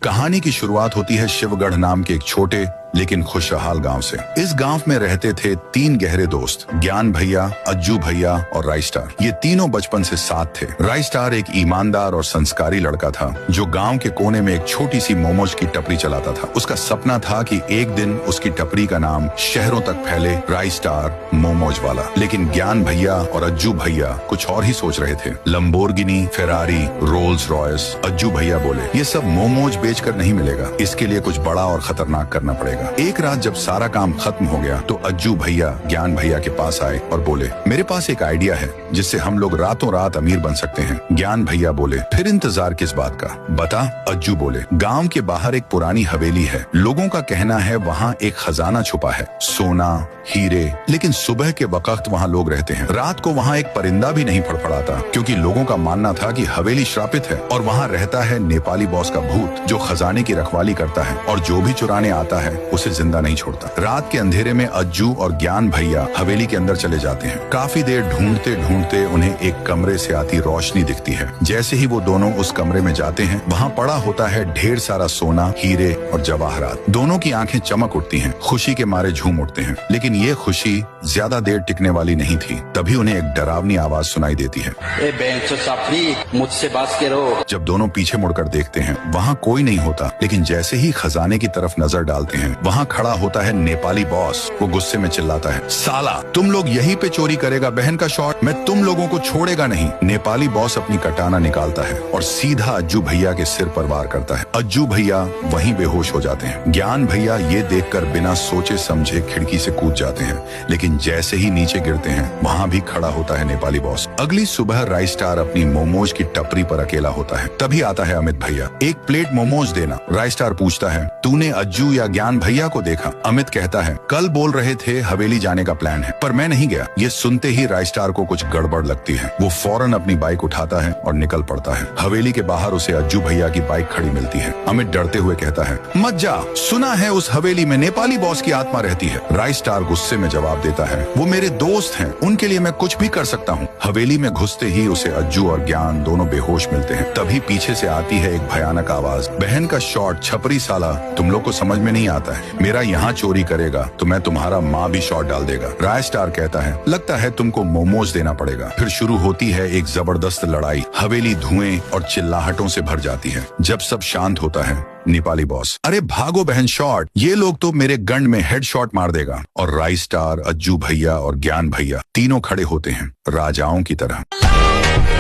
कहानी की शुरुआत होती है शिवगढ़ नाम के एक छोटे लेकिन खुशहाल गांव से। इस गांव में रहते थे 3 गहरे दोस्त, ज्ञान भैया, अज्जू भैया और राई स्टार। ये तीनों बचपन से साथ थे। राई स्टार एक ईमानदार और संस्कारी लड़का था जो गांव के कोने में एक छोटी सी मोमोज की टपरी चलाता था। उसका सपना था कि एक दिन उसकी टपरी का नाम शहरों तक फैले, राई स्टार मोमोज वाला। लेकिन ज्ञान भैया और अज्जू भैया कुछ और ही सोच रहे थे। Lamborghini, Ferrari, Rolls Royce. Ajju भैया बोले, ये सब मोमोज बेचकर नहीं मिलेगा, इसके लिए कुछ बड़ा और खतरनाक करना पड़ेगा। एक रात जब सारा काम खत्म हो गया तो अज्जू भैया ज्ञान भैया के पास आए और बोले, मेरे पास एक आइडिया है जिससे हम लोग रातों रात अमीर बन सकते हैं। ज्ञान भैया बोले, फिर इंतजार किस बात का, बता। अज्जू बोले, गांव के बाहर एक पुरानी हवेली है। लोगों का कहना है वहाँ एक खजाना छुपा है, सोना, हीरे। लेकिन सुबह के वक्त वहाँ लोग रहते हैं। रात को वहाँ एक परिंदा भी नहीं फड़फड़ाता क्योंकि लोगों का मानना था कि हवेली श्रापित है और वहाँ रहता है नेपाली बॉस का भूत जो खजाने की रखवाली करता है और जो भी चुराने आता है उसे जिंदा नहीं छोड़ता। रात के अंधेरे में अज्जू और ज्ञान भैया हवेली के अंदर चले जाते हैं। काफी देर ढूंढते ढूंढते उन्हें एक कमरे से आती रोशनी दिखती है। जैसे ही वो दोनों उस कमरे में जाते हैं वहाँ पड़ा होता है ढेर सारा सोना, हीरे और जवाहरात। दोनों की आंखें चमक उठती हैं, खुशी के मारे झूम उठते हैं। लेकिन ये खुशी ज्यादा देर टिकने वाली नहीं थी। तभी उन्हें एक डरावनी आवाज सुनाई देती है, मुझसे बात करो। जब दोनों पीछे मुड़कर देखते हैं वहाँ कोई नहीं होता। लेकिन जैसे ही खजाने की तरफ नजर डालते हैं वहाँ खड़ा होता है नेपाली बॉस। वो गुस्से में चिल्लाता है, साला तुम लोग यहीं पे चोरी करेगा बहन का शॉट, मैं तुम लोगों को छोड़ेगा नहीं। नेपाली बॉस अपनी कटाना निकालता है और सीधा अज्जू भैया के सिर पर वार करता है। अज्जू भैया वहीं बेहोश हो जाते हैं। ज्ञान भैया ये देखकर बिना सोचे समझे खिड़की से कूद जाते हैं। लेकिन जैसे ही नीचे गिरते हैं वहाँ भी खड़ा होता है नेपाली बॉस। अगली सुबह राई स्टार अपनी मोमोज की टपरी पर अकेला होता है। तभी आता है अमित भैया, एक प्लेट मोमोज देना। राई स्टार पूछता है, तूने अज्जू या ज्ञान भैया को देखा? अमित कहता है, कल बोल रहे थे हवेली जाने का प्लान है पर मैं नहीं गया। ये सुनते ही राई स्टार को कुछ गड़बड़ लगती है। वो फौरन अपनी बाइक उठाता है और निकल पड़ता है। हवेली के बाहर उसे अज्जू भैया की बाइक खड़ी मिलती है। अमित डरते हुए कहता है, मत जा, सुना है उस हवेली में नेपाली बॉस की आत्मा रहती है। राई स्टार गुस्से में जवाब देता है, वो मेरे दोस्त हैं, उनके लिए मैं कुछ भी कर सकता हूँ। हवेली में घुसते ही उसे अज्जू और ज्ञान दोनों बेहोश मिलते हैं। तभी पीछे से आती है एक भयानक आवाज, बहन का शॉट, छपरी साला, तुम लोग को समझ में नहीं आता है, मेरा यहाँ चोरी करेगा तो मैं तुम्हारा माँ भी शॉट डाल देगा। राय स्टार कहता है, लगता है तुमको मोमोज देना पड़ेगा। फिर शुरू होती है एक जबरदस्त लड़ाई। हवेली धुएं और चिल्लाहटों से भर जाती है। जब सब शांत होता है नेपाली बॉस, अरे भागो बहन शॉट, ये लोग तो मेरे गंड में हेड शॉट मार देगा। और राई स्टार, अज्जू भैया और ज्ञान भैया तीनों खड़े होते हैं राजाओं की तरह।